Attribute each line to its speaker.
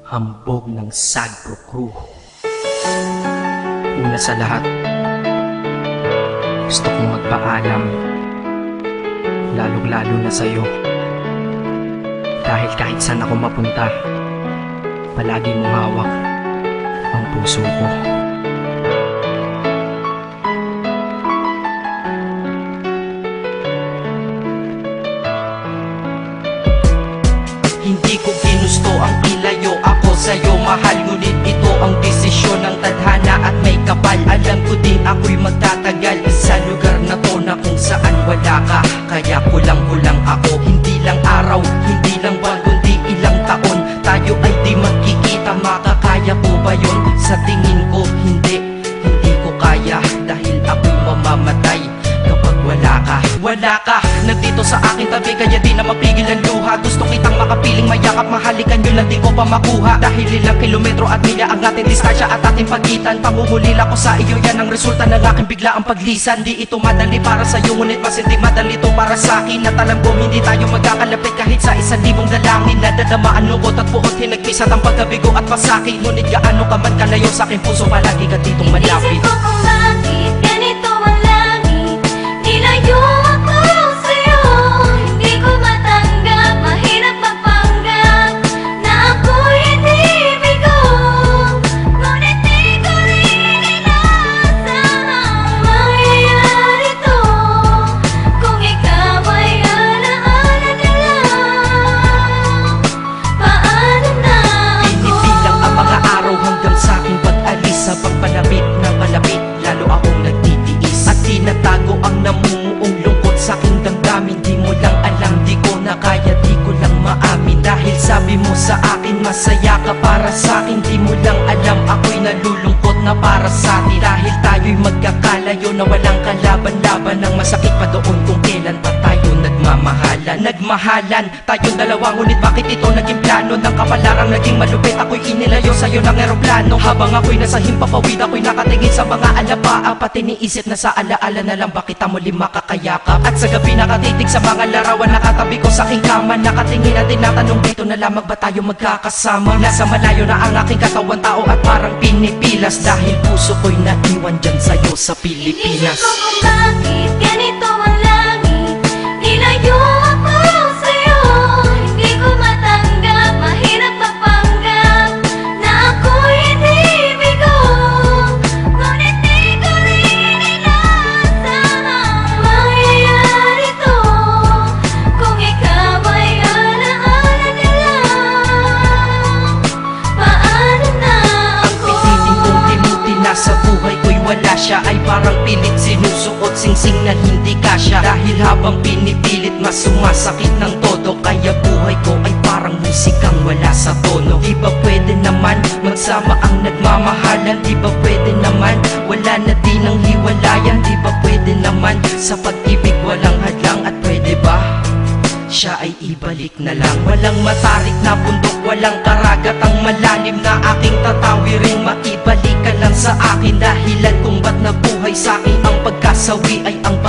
Speaker 1: hambog ng Sagpro Crew. Una sa lahat, gusto kong magpaalam, lalong-lalo na sa'yo. Dahil kahit saan ako mapunta, palagi mong hawak ang puso ko.
Speaker 2: Hindi ko ginusto ang ilayo ako sa'yo, mahal. Ngunit ito ang desisyon ng tadhana at may kapal. Alam ko din ako'y magtatagal sa lugar na to na kung saan wala ka. Kaya kulang-kulang ako, hindi lang araw, hindi lang buwan, kundi ilang taon. Tayo ay di magkikita, makakaya ko ba yun? Sa tingin ko hindi ko kaya. Dahil ako'y mamamatay kapag wala ka. Wala ka, nagdito sa akin tabi, kaya di na mapigil ang luha. Gusto kitang makapiling, mayakap, mahalikan, yun lang di ko pa makuha. Dahil ilang kilometro at milya ang ating distansya at ating pagitan. Pangungulila ko sa iyo, yan ang resulta ng aking biglaang paglisan. Di ito madali para sa'yo, ngunit mas hindi madali ito para sa'kin. At alam ko hindi tayo magkakalapit kahit sa 1,000 dalangin. Nadadamaan lungkot at puot, hinagpisat ang pagkabigo at pasakit. Ngunit gaano ka man kalayo sa aking puso, palagi ka ditong malapit.
Speaker 3: Isip ko kung bakit ganito ang langit, nilayo ako sa'yo. Hindi ko matanggap, mahirap magpanggap na ako'y hindi bigo. Ngunit di ko rin inaasahang mangyayari to. Kung ikaw ay alaala na lang, paano na ako?
Speaker 2: Binibilang ang mga araw hanggang sa aking pag-alis. Sa pagpalapit na malapit, lalo akong nagtitiis. At tinatago ang namumuong lungkot sa aking damdamin. Di mo lang alam, di ko na kaya, di ko lang maamin. Dahil sabi mo sa akin, masaya ka para sa akin. Di mo lang alam, ako'y nalulungkot na para sa atin. Dahil tayo'y magkakalayo na walang kalaban-laban. Ang masakit pa doon kung kailan pa tayo nagmahalan tayong dalawa. Ngunit bakit ito naging plano ng kapalarang naging malupit? Ako'y inilayo sa'yo ng eroplano. Habang ako'y nasa himpapawid, ako'y nakatingin sa mga alapaa. Pati niisip na sa alaala na lang, bakit muli makakayakap? At sa gabi nakatitig sa mga larawan, nakatabi ko sa aking kama. Nakatingin at tinatanong, dito na lamang ba tayo magkakasama? Nasa malayo na ang aking katawan, tao at parang pinipilas. Dahil puso ko'y naiwan dyan sa'yo sa Pilipinas.
Speaker 3: Inisip ko kung bakit ganito ang langit, nilayo ako sa'yo. Hindi ko matanggap, mahirap magpanggap na ako'y hindi bigo. Ngunit di ko rin inaasahang mangyayari to. Kung ikaw ay alaala na lang, paano na
Speaker 2: Ang
Speaker 3: ako?
Speaker 2: piniling kong limutin na sa buhay ko'y wala siya, ay parang pilit sinusuot, singsing na hindi kasya. Dahil habang pinipilit, mas sumasakit ng todo. Kaya buhay ko ay parang musikang wala sa tono. Di ba pwede naman magsama ang nagmamahalan? Di ba pwede naman wala na din ang hiwalayan? Di ba pwede naman sa pag-ibig walang hadlang? At pwede ba siya ay ibalik na lang? Walang matarik na bundok, walang karagat ang malalim na aking tatawirin. Maibalik ka lang sa akin, dahilan kung ba't nabuhay sa akin ang pagkasawi ay ang